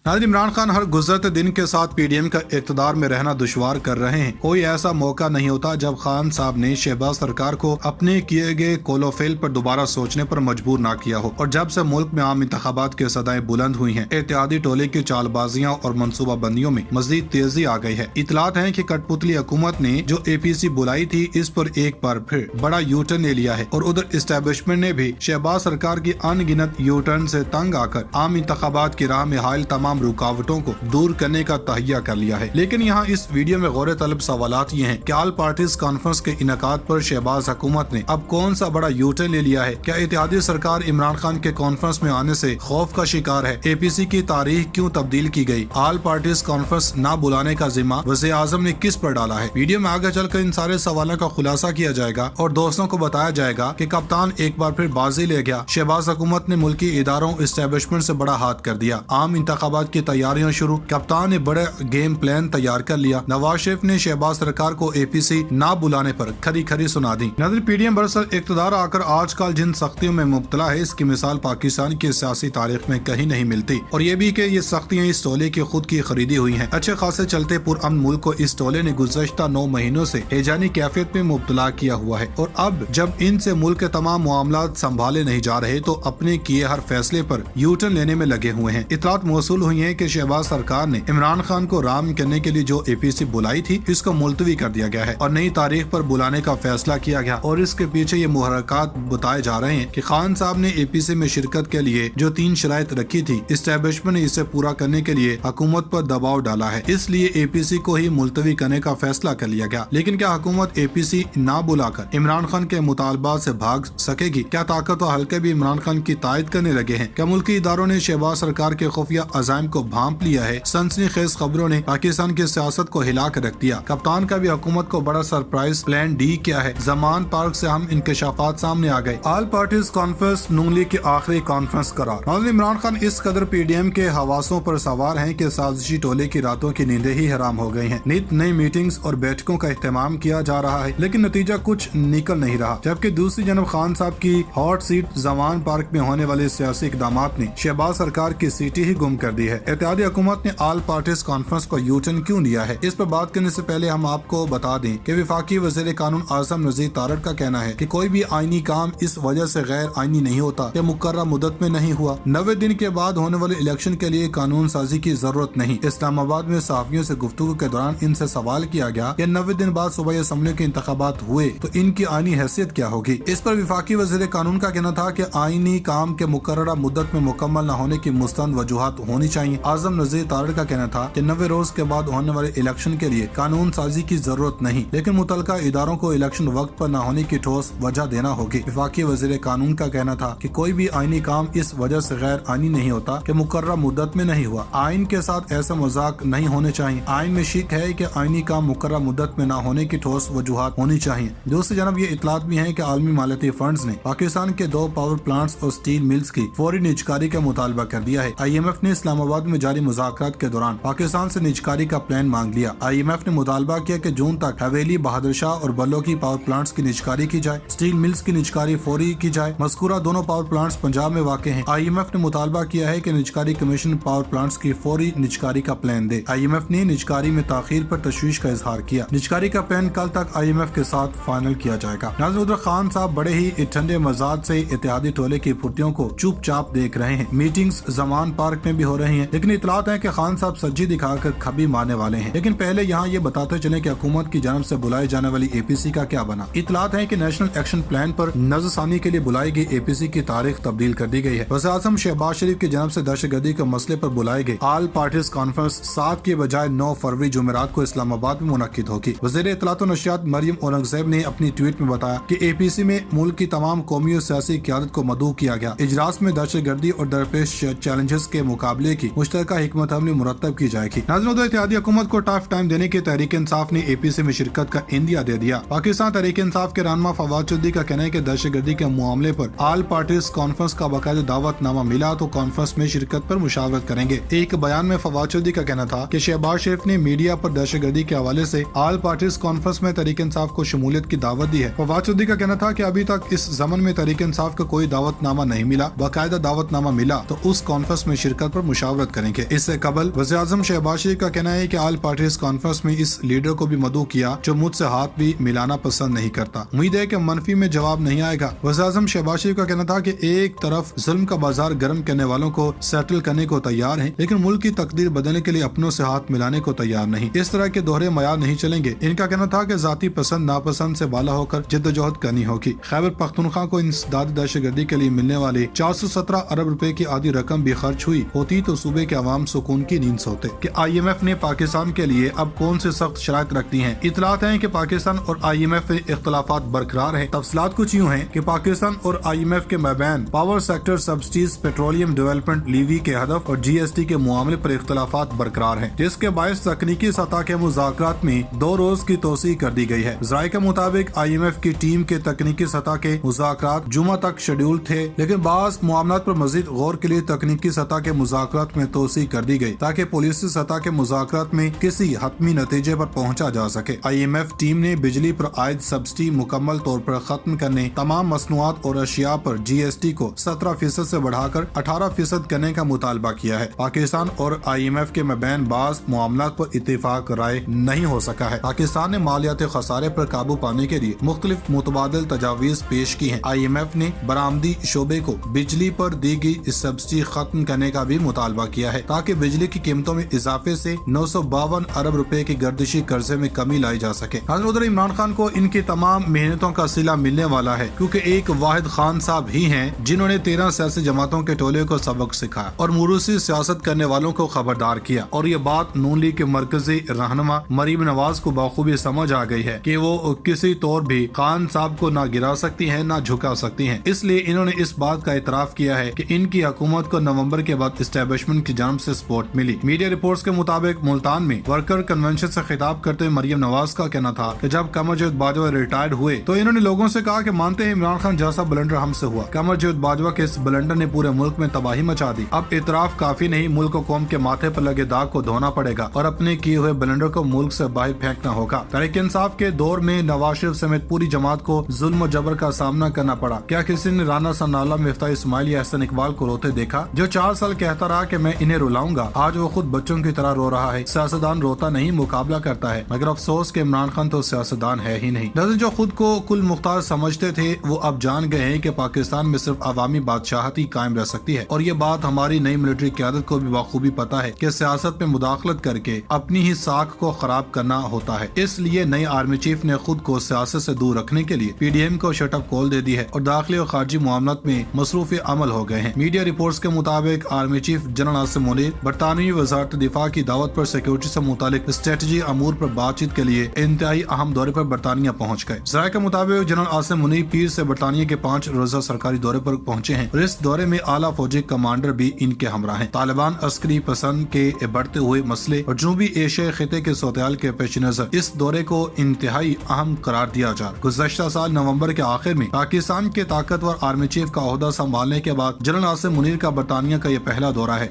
नाज़रीन, इमरान खान हर गुजरते दिन के साथ पीडीएम का इक़्तिदार में रहना दुश्वार कर रहे हैं। कोई ऐसा मौका नहीं होता जब खान साहब ने शहबाज सरकार को अपने किए गए कोलोफेल पर दोबारा सोचने पर मजबूर ना किया हो। और जब से मुल्क में आम इंतखाबात की सदाएं बुलंद हुई हैं, इत्तेहादी टोले की चालबाजियां और मनसूबा बंदियों में मजीद तेजी आ गई है। इतलात है कि कठपुतली हुकूमत ने जो APC बुलाई थी, इस पर एक बार फिर बड़ा यूटर्न ले लिया है और उधर इस्टेब्लिशमेंट ने भी शहबाज सरकार की अनगिनत यूटर्न से तंग आकर आम इंतखाबात की राह में हायल तमाम रुकावटों को दूर करने का तहिया कर लिया है। लेकिन यहाँ इस वीडियो में गौर तलब सवालात ये हैं कि ऑल पार्टीज कॉन्फ्रेंस के इनकाद पर शहबाज हुकूमत ने अब कौन सा बड़ा यूटर्न ले लिया है? क्या इत्तेहादी सरकार इमरान खान के कॉन्फ्रेंस में आने से खौफ का शिकार है? APC की तारीख क्यों तब्दील की गई? ऑल पार्टीज कॉन्फ्रेंस न बुलाने का जिम्मा वज़ीर आज़म ने किस पर डाला है? वीडियो में आगे चलकर इन सारे सवालों का खुलासा किया जाएगा और दोस्तों को बताया जाएगा कि कप्तान एक बार फिर बाजी ले गया। शहबाज हुकूमत ने मुल्की इदारों इस्टेब्लिशमेंट से बड़ा हाथ कर दिया। आम इंतखाबात की तैयारियां शुरू। कप्तान ने बड़े गेम प्लान तैयार कर लिया। नवाज शरीफ ने शहबाज सरकार को APC ना बुलाने पर खरी खरी सुना दी। नाज़रीन, पीडीएम बरसर इक़्तिदार आकर आजकल जिन सख्तियों में मुब्तला है, इसकी मिसाल पाकिस्तान की सियासी तारीख में कहीं नहीं मिलती। और ये भी कि ये सख्तियां इस टोले की खुद की खरीदी हुई हैं। अच्छे खासे चलते पुरअमन मुल्क को इस टोले ने गुज़श्ता 9 महीनों से हेजानी कैफियत में मुब्तला किया हुआ है। और अब जब इनसे मुल्क के तमाम मामलात संभाले नहीं जा रहे तो अपने किए हर फैसले पर यूटर्न लेने में लगे हुए हैं। इतलात मौसूल हुई है कि शहबाज सरकार ने इमरान खान को राम करने के लिए जो APC बुलाई थी, इसको मुलतवी कर दिया गया है और नई तारीख पर बुलाने का फैसला किया गया। और इसके पीछे ये मुहर्रकात बताए जा रहे हैं कि खान साहब ने APC में शिरकत के लिए जो 3 शराइत रखी थी, इस्टेब्लिशमेंट ने इसे पूरा करने के लिए हुकूमत पर दबाव डाला है, इसलिए APC को ही मुलतवी करने का फैसला कर लिया गया। लेकिन क्या हुकूमत APC ना बुलाकर इमरान खान के मुतालबात से भाग सकेगी? क्या ताकतवर हल्के भी इमरान खान की तायद करने लगे हैं? क्या मुल्की इदारों ने शहबाज सरकार के खुफिया अज़ाइम को भांप लिया है? सनसनीखेज खबरों ने पाकिस्तान की सियासत को हिला कर रख दिया। कप्तान का भी हुकूमत को बड़ा सरप्राइज प्लान D क्या है? जमान पार्क से हम इंकशाफात सामने आ गए। ऑल पार्टीज कॉन्फ्रेंस नून लीग की आखिरी कॉन्फ्रेंस करार। नाज़रीन, इमरान खान इस कदर पीडीएम के हवासों पर सवार हैं कि साजिशी टोले की रातों की नींदें ही हराम हो गई हैं। नित नई मीटिंग्स और बैठकों का इस्तेमाल किया जा रहा है, लेकिन नतीजा कुछ निकल नहीं रहा। जबकि दूसरी जानब खान साहब की हॉट सीट जमान पार्क में होने वाले सियासी इक़दामात ने शहबाज सरकार की सीट ही गुम कर दी है। इत्तेहादी हुकूमत ने ऑल पार्टीज कॉन्फ्रेंस को यूटर्न क्यों लिया है? इस पर बात करने से पहले हम आपको बता दें कि वफाकी वज़ीर कानून आज़म नज़ीर तारड़ का कहना है कि कोई भी आईनी काम इस वजह से गैर आईनी नहीं होता कि मुकर्रर मुद्दत में नहीं हुआ। 90 दिन के बाद होने वाले इलेक्शन के लिए कानून साजी की जरूरत नहीं। इस्लामाबाद में सहाफियों से गुफ्तगू के दौरान इनसे सवाल किया गया कि 90 दिन बाद सूबाई असम्बली के इंतखाबात हुए तो इनकी आईनी हैसियत क्या होगी? इस पर वफाकी वज़ीर कानून का कहना था कि आईनी काम के मुकर्रर मुद्दत में मुकम्मल न होने की मुस्तंद वजूहात होनी चाहिए। आज़म नज़ीर तारड़ का कहना था कि 90 रोज के बाद होने वाले इलेक्शन के लिए कानून साजी की जरूरत नहीं, लेकिन मुतलका इदारों को इलेक्शन वक्त पर न होने की ठोस वजह देना होगी। वफाकी वज़ीर कानून का कहना था कि कोई भी आईनी काम इस वजह से गैर आईनी नहीं होता कि मुकर्रर मुद्दत में नहीं हुआ। आइन के साथ ऐसा मजाक नहीं होने चाहिए। आइन में शिक है कि आईनी काम मुकर्रर मुद्दत में न होने की ठोस वजूहात होनी चाहिए। दूसरी जानब ये इतलात भी है कि आलमी मालियाती फंड्स ने पाकिस्तान के 2 पावर प्लांट्स और स्टील मिल्स की फौरी निजकारी का मुतालबा कर दिया है। IMF ने इस्लामाबाद में जारी मुज़ाकरात के दौरान पाकिस्तान से निजकारी का प्लान मांग लिया। IMF ने मुतालबा किया कि जून तक हवेली, बहादुर शाह और बल्लो की पावर प्लांट्स की निजकारी की जाए, स्टील मिल्स की निजकारी फौरी की जाए। मज़कूरा दोनों पावर प्लांट्स पंजाब में वाक़ हैं। IMF ने मुतालबा किया है कि निजकारी कमीशन पावर प्लांट्स की फौरी निजकारी का प्लान दे। IMF ने निजकारी में ताखीर पर तशवीश का इजहार किया। निजकारी का प्लान कल तक IMF के साथ फाइनल किया जाएगा। नाज़रीन, उधर खान साहब बड़े ही ठंडे मजाज से इत्तेहादी टोले की फुर्तियों को चुपचाप देख रहे हैं। मीटिंग्स जमान पार्क में भी हो रही हैं, लेकिन इतलात है कि खान साहब सज्जी दिखाकर खबी मारने वाले हैं। लेकिन पहले यहाँ ये बताते चले कि हुकूमत की जानब से बुलाई जाने वाली APC का क्या बना। इतलात है कि नेशनल एक्शन प्लान पर नजरसानी के लिए बुलाई गई APC की तारीख तब्दील कर दी गई है। वज़ीर आज़म शहबाज शरीफ की जानब से दहशतगर्दी के मसले पर बुलाई गई ऑल पार्टीज कॉन्फ्रेंस 7 की बजाय 9 फरवरी जुमेरात को इस्लामाबाद में मुनक्किद होगी। वज़ीर इत्तलात और नशियात मरियम औरंगज़ेब ने अपनी ट्वीट में बताया कि APC में मुल्क की तमाम कौमी और सियासी क़यादत को मदऊ किया गया। इजलास में दहशतगर्दी और दरपेश चैलेंजेस के मुकाबले की मुश्तरका हिकमत अमली मुरतब की जाएगी। नाज़रीन, उधर इत्तेहादी हुकूमत को टफ टाइम देने के तहरीक इंसाफ ने APC में शिरकत का इंदिया दे दिया। पाकिस्तान तहरीक इंसाफ के रहनुमा फवाद चौधरी का कहना है कि दहशतगर्दी के मामले पर ऑल पार्टीज कॉन्फ्रेंस का बाकायदा दावतनामा मिला तो कॉन्फ्रेंस में शिरकत पर मुशावरत करेंगे। एक बयान में फवाद चौधरी का कहना था कि शहबाज शरीफ ने मीडिया पर दहशतगर्दी के हवाले से ऑल पार्टीज कॉन्फ्रेंस में तहरीक इंसाफ को शमूलियत की दावत दी है। फवाद चौधरी का कहना था कि अभी तक इस जमन में तहरीक इंसाफ का कोई दावतनामा नहीं मिला। बाकायदा दावतनामा मिला तो उस कॉन्फ्रेंस में शिरकत पर मुशावरत मुशावरत करेंगे। इससे कबल वज़ीर आज़म शहबाज शरीफ का कहना है कि ऑल पार्टीज कॉन्फ्रेंस में इस लीडर को भी मदऊ किया जो मुझसे हाथ भी मिलाना पसंद नहीं करता। उम्मीद है कि मनफी में जवाब नहीं आएगा। वज़ीर आज़म शहबाज शरीफ का कहना था कि एक तरफ जुल्म का बाजार गर्म करने वालों को सेटल करने को तैयार हैं, लेकिन मुल्क की तकदीर बदलने के लिए अपनों से हाथ मिलाने को तैयार नहीं। इस तरह के दोहरे मयार नहीं चलेंगे। इनका कहना था कि जाती पसंद नापसंद से बाला होकर जिद्दोजहद करनी होगी। खैबर पख्तूनख्वा को इंसदादी दहशतगर्दी के लिए मिलने वाले 417 अरब रुपए की आधी रकम भी खर्च हुई होती तो सूबे के अवाम सुकून की नींद सोते। कि IMF ने पाकिस्तान के लिए अब कौन सी सख्त शराइत रखती हैं। इतलात हैं कि पाकिस्तान और IMF में इख्तलाफात बरकरार हैं। तफसीलात कुछ यूँ हैं कि पाकिस्तान और IMF के मबैन power sector subsidies, petroleum development levy के हदफ और GST के मामले पर इख्तलाफात बरकरार हैं, जिसके बायस तकनीकी सतह के मुज़ाकरात में 2 रोज की तोसी कर दी गई है। ज़राए के मुताबिक IMF की टीम के तकनीकी सतह के मुज़ाकरात जुमा तक शेड्यूल थे, लेकिन बाज़ मामलात पर मजीद गौर के लिए तकनीकी सतह के मुज़ाकरात में तोसी कर दी गई ताकि पॉलिसी सतह के मुज़ाकरात में किसी हतमी नतीजे पर पहुंचा जा सके। IMF टीम ने बिजली पर आयद सब्सिडी मुकम्मल तौर पर खत्म करने, तमाम मसनूआत और अशिया पर GST को 17% से बढ़ाकर 18% करने का मुतालबा किया है। पाकिस्तान और IMF के मबैन बाज़ मामलात पर इत्तेफाक राय नहीं हो सका है। पाकिस्तान ने मालियाती खसारे पर काबू पाने के लिए मुख्तलिफ मुतबादिल तजावीज़ पेश की हैं। IMF ने बरामदी शोबे को बिजली पर दी गई सब्सिडी खत्म करने का भी मुतालबा किया है ताकि बिजली की कीमतों में इजाफे से 952 अरब रुपए की गर्दिशी कर्जे में कमी लाई जा सके। उधर इमरान खान को इनकी तमाम मेहनतों का सिला मिलने वाला है, क्योंकि एक वाहिद खान साहब ही हैं जिन्होंने 13 सियासी जमातों के टोले को सबक सिखाया और मुरूसी सियासत करने वालों को खबरदार किया। और ये बात नून लीग के मरकजी रहनुमा मरीम नवाज को बखूबी समझ आ गई है कि वो किसी तौर भी खान साहब को ना गिरा सकती है ना झुका सकती है। इसलिए इन्होंने इस बात का इतराफ किया है कि इनकी हुकूमत को नवंबर के बाद एस्टेब्लिशमेंट की जानिब से सपोर्ट मिली। मीडिया रिपोर्ट्स के मुताबिक मुल्तान में वर्कर कन्वेंशन से खिताब करते हुए मरियम नवाज का कहना था कि जब कमरजावेद बाजवा रिटायर्ड हुए तो इन्होंने लोगों से कहा कि मानते हैं इमरान खान जैसा ब्लंडर हमसे हुआ। कमरजावेद बाजवा के इस ब्लंडर ने पूरे मुल्क में तबाही मचा दी। अब इतराफ काफी नहीं, मुल्क को कौम के माथे पर लगे दाग को धोना पड़ेगा और अपने किए हुए ब्लंडर को मुल्क से बाहर फेंकना होगा। तहरीक इंसाफ के दौर में नवाज शरीफ समेत पूरी जमात को जुल्म और जबर का सामना करना पड़ा। क्या किसी ने राना सनाउल्लाह, मिफ्ताह इस्माइल या हसन इकबाल को रोते देखा? जो 4 साल कहता रहा कि मैं इन्हें रुलाऊंगा, आज वो खुद बच्चों की तरह रो रहा है। सियासतदान रोता नहीं, मुकाबला करता है। मगर अफसोस के इमरान खान तो सियासतदान है ही नहीं। दरअसल जो खुद को कुल मुख्तार समझते थे वो अब जान गए हैं कि पाकिस्तान में सिर्फ अवामी बादशाहत ही कायम रह सकती है। और ये बात हमारी नई मिलिट्री क़यादत को भी बखूबी पता है कि सियासत में मुदाखलत करके अपनी ही साख को खराब करना होता है। इसलिए नए आर्मी चीफ ने खुद को सियासत से दूर रखने के लिए PDM को शटअप कॉल दे दी है और दाखिली और खारजी मामलात में मसरूफ अमल हो गए हैं। मीडिया रिपोर्ट्स के मुताबिक army chief general Asim Munir बरतानवी वजारत दिफा की दावत पर सिक्योरिटी से मुतालिक स्ट्रेटजी अमूर पर बातचीत के लिए इंतहाई अहम दौरे पर बरतानिया पहुँच गए। ज़राए के मुताबिक जनरल आसिम मुनीर पीर से बरतानिया के 5 रोजा सरकारी दौरे पर पहुँचे हैं और इस दौरे में आला फौजी कमांडर भी इनके हमरा हैं। तालिबान अस्करी पसंद के बढ़ते हुए मसले और जनूबी एशिया खिते के सोतियाल के पेश नजर इस दौरे को इंतहाई अहम करार दिया जा रहा। गुज़श्ता साल नवंबर के आखिर में पाकिस्तान के ताकतवर आर्मी चीफ का ओहदा संभालने के बाद जनरल आसिम मुनीर का बरतानिया का यह पहला दौरा है।